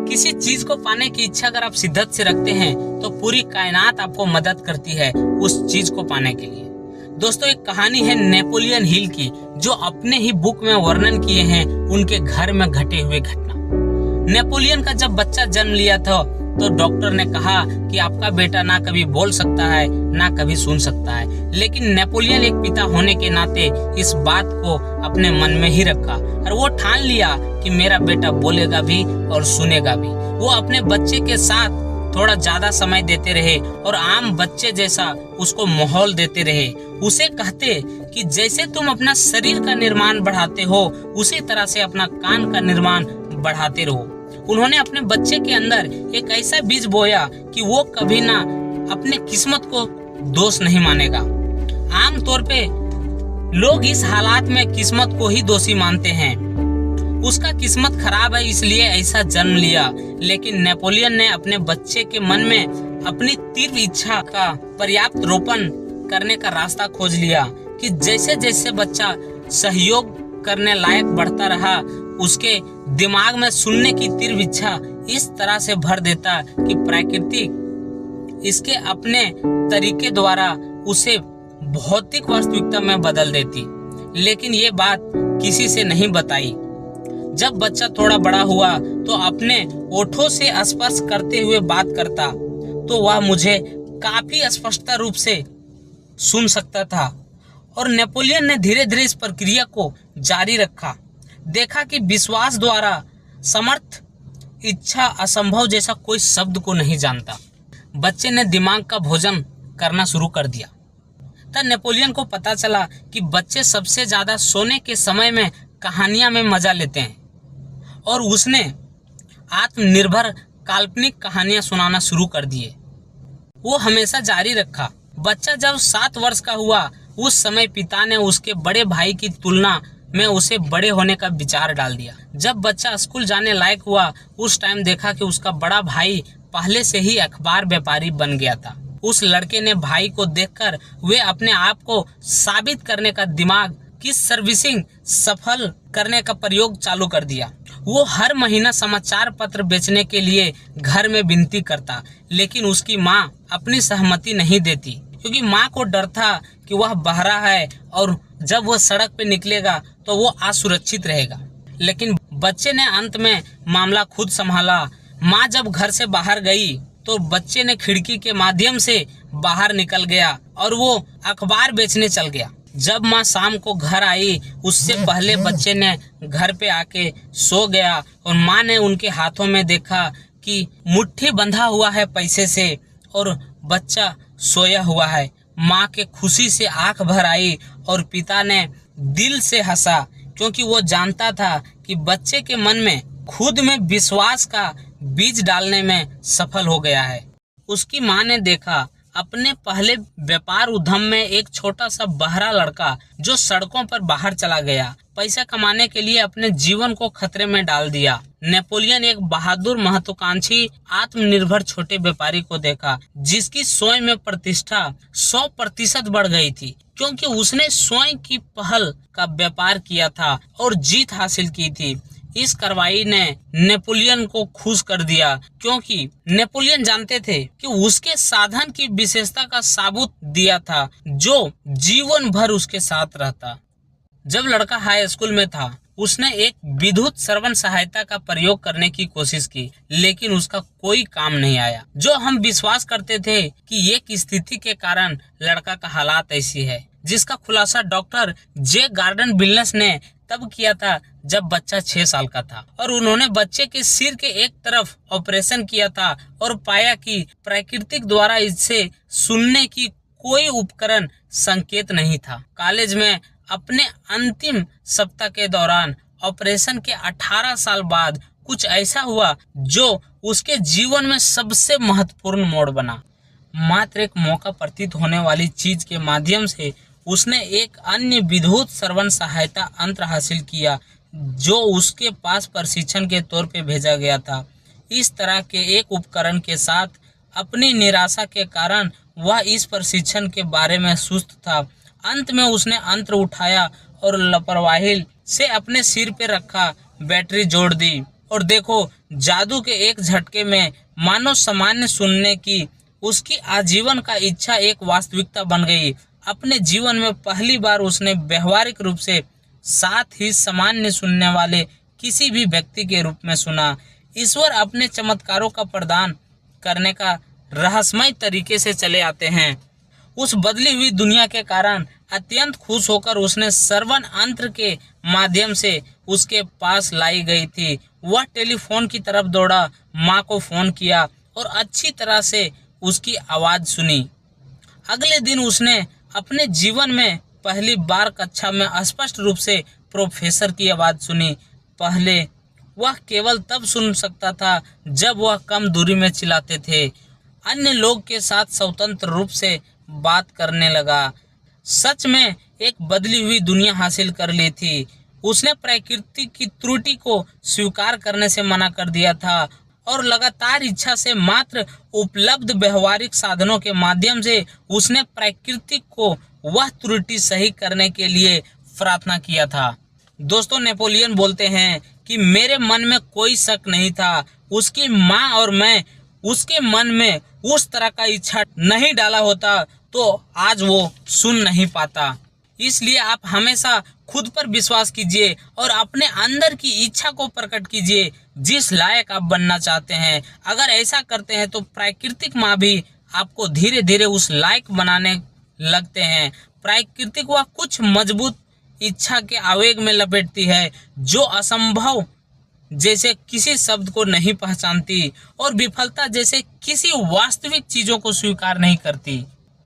किसी चीज को पाने की इच्छा अगर आप शिद्दत से रखते हैं तो पूरी कायनात आपको मदद करती है उस चीज को पाने के लिए। दोस्तों, एक कहानी है नेपोलियन हिल की, जो अपने ही बुक में वर्णन किए हैं उनके घर में घटे हुए घटना। नेपोलियन का जब बच्चा जन्म लिया था तो डॉक्टर ने कहा कि आपका बेटा ना कभी बोल सकता है ना कभी सुन सकता है, लेकिन नेपोलियन एक पिता होने के नाते इस बात को अपने मन में ही रखा और वो ठान लिया कि मेरा बेटा बोलेगा भी और सुनेगा भी। वो अपने बच्चे के साथ थोड़ा ज्यादा समय देते रहे और आम बच्चे जैसा उसको माहौल देते रहे। उसे कहते कि जैसे तुम अपना शरीर का निर्माण बढ़ाते हो उसी तरह से अपना कान का निर्माण बढ़ाते रहो। उन्होंने अपने बच्चे के अंदर एक ऐसा बीज बोया कि वो कभी ना अपने किस्मत को दोष नहीं मानेगा। आम तौर पे लोग इस हालात में किस्मत को ही दोषी मानते हैं, उसका किस्मत खराब है इसलिए ऐसा जन्म लिया। लेकिन नेपोलियन ने अपने बच्चे के मन में अपनी तीव्र इच्छा का पर्याप्त रोपण करने का रास्ता खोज लिया कि जैसे जैसे बच्चा सहयोग करने लायक बढ़ता रहा, उसके दिमाग में सुनने की तीव्र इच्छा इस तरह से भर देता कि प्रकृति इसके अपने तरीके द्वारा उसे भौतिक वास्तविकता में बदल देती। लेकिन ये बात किसी से नहीं बताई। जब बच्चा थोड़ा बड़ा हुआ तो अपने ओठों से स्पर्श करते हुए बात करता तो वह मुझे काफी स्पष्ट रूप से सुन सकता था और नेपोलियन ने धीरे धीरे इस प्रक्रिया को जारी रखा। देखा कि विश्वास द्वारा समर्थ इच्छा असंभव जैसा कोई शब्द को नहीं जानता। बच्चे ने दिमाग का भोजन करना शुरू कर दिया। तब नेपोलियन को पता चला कि बच्चे सबसे ज्यादा सोने के समय में कहानियां में मजा लेते हैं और उसने आत्मनिर्भर काल्पनिक कहानियां सुनाना शुरू कर दिए। वो हमेशा जारी रखा। बच्चा जब 7 वर्ष का हुआ उस समय पिता ने उसके बड़े भाई की तुलना में उसे बड़े होने का विचार डाल दिया। जब बच्चा स्कूल जाने लायक हुआ उस टाइम देखा कि उसका बड़ा भाई पहले से ही अखबार व्यापारी बन गया था। उस लड़के ने भाई को देखकर वे अपने आप को साबित करने का दिमाग की सर्विसिंग सफल करने का प्रयोग चालू कर दिया। वो हर महीना समाचार पत्र बेचने के लिए घर में विनती करता, लेकिन उसकी माँ अपनी सहमति नहीं देती क्योंकि माँ को डर था कि वह बहरा है और जब वह सड़क पे निकलेगा तो वो असुरक्षित रहेगा। लेकिन बच्चे ने अंत में मामला खुद संभाला। माँ जब घर से बाहर गई तो बच्चे ने खिड़की के माध्यम से बाहर निकल गया और वो अखबार बेचने चल गया। जब माँ शाम को घर आई उससे पहले बच्चे ने घर पे आके सो गया और माँ ने उनके हाथों में देखा कि मुट्ठी बंधा हुआ है पैसे से और बच्चा सोया हुआ है। माँ के खुशी से आंख भर आई और पिता ने दिल से हंसा क्योंकि वो जानता था कि बच्चे के मन में खुद में विश्वास का बीज डालने में सफल हो गया है। उसकी माँ ने देखा अपने पहले व्यापार उद्यम में एक छोटा सा बहरा लड़का जो सड़कों पर बाहर चला गया, पैसा कमाने के लिए अपने जीवन को खतरे में डाल दिया। नेपोलियन एक बहादुर महत्वाकांक्षी आत्मनिर्भर छोटे व्यापारी को देखा जिसकी स्वयं में प्रतिष्ठा 100% बढ़ गई थी क्योंकि उसने स्वयं की पहल का व्यापार किया था और जीत हासिल की थी। इस कार्रवाई ने नेपोलियन को खुश कर दिया क्योंकि नेपोलियन जानते थे कि उसके साधन की विशेषता का सबूत दिया था जो जीवन भर उसके साथ रहता। जब लड़का हाई स्कूल में था उसने एक विद्युत श्रवण सहायता का प्रयोग करने की कोशिश की, लेकिन उसका कोई काम नहीं आया। जो हम विश्वास करते थे कि एक स्थिति के कारण लड़का का हालात ऐसी है, जिसका खुलासा डॉक्टर जे गार्डन बिलनेस ने तब किया था जब बच्चा 6 साल का था और उन्होंने बच्चे के सिर के एक तरफ ऑपरेशन किया था और पाया कि प्राकृतिक द्वारा इससे सुनने की कोई उपकरण संकेत नहीं था। कॉलेज में अपने अंतिम सप्ताह के दौरान ऑपरेशन के 18 साल बाद कुछ ऐसा हुआ जो उसके जीवन में सबसे महत्वपूर्ण मोड़ बना। मात्र एक मौका प्रतीत होने वाली चीज के माध्यम से उसने एक अन्य विद्युत श्रवण सहायता यंत्र हासिल किया जो उसके पास प्रशिक्षण के तौर पे भेजा गया था। इस तरह के एक उपकरण के साथ अपनी निराशा के कारण वह इस प्रशिक्षण के बारे में सुस्त था। अंत में उसने यंत्र उठाया और लापरवाही से अपने सिर पे रखा बैटरी जोड़ दी और देखो, जादू के एक झटके में मानो सामान्य सुनने की उसकी आजीवन का इच्छा एक वास्तविकता बन गई। अपने जीवन में पहली बार उसने व्यवहारिक रूप से, साथ ही सामान्य सुनने वाले किसी भी व्यक्ति के रूप में सुना। ईश्वर अपने चमत्कारों का प्रदान करने का रहस्यमय तरीके से चले आते हैं। उस बदली हुई दुनिया के कारण अत्यंत खुश होकर उसने श्रवण यंत्र के माध्यम से उसके पास लाई गई थी। वह टेलीफोन की तरफ दौड़ा, माँ को फोन किया और अच्छी तरह से उसकी आवाज सुनी। अगले दिन उसने अपने जीवन में पहली बार कक्षा में स्पष्ट रूप से प्रोफेसर की आवाज सुनी। पहले वह केवल तब सुन सकता था जब वह कम दूरी में चिल्लाते थे। अन्य लोग के साथ स्वतंत्र रूप से बात करने लगा। सच में एक बदली हुई दुनिया हासिल कर ली थी। उसने प्रकृति की त्रुटि को स्वीकार करने से मना कर दिया था और लगातार इच्छा से मात्र उपलब्ध व्यवहारिक साधनों के माध्यम से उसने प्रकृति को वह त्रुटि सही करने के लिए प्रार्थना किया था। दोस्तों, नेपोलियन बोलते हैं कि मेरे मन में कोई शक नहीं था। उसकी माँ और मैं उसके मन में उस तरह का इच्छा नहीं डाला होता तो आज वो सुन नहीं पाता। इसलिए आप हमेशा खुद पर विश्वास कीजिए और अपने अंदर की इच्छा को प्रकट कीजिए जिस लायक आप बनना चाहते हैं। अगर ऐसा करते हैं तो प्राकृतिक माँ भी आपको धीरे धीरे उस लायक बनाने लगते हैं। प्राकृतिक वह कुछ मजबूत इच्छा के आवेग में लपेटती है जो असंभव जैसे किसी शब्द को नहीं पहचानती और विफलता जैसे किसी वास्तविक चीजों को स्वीकार नहीं करती।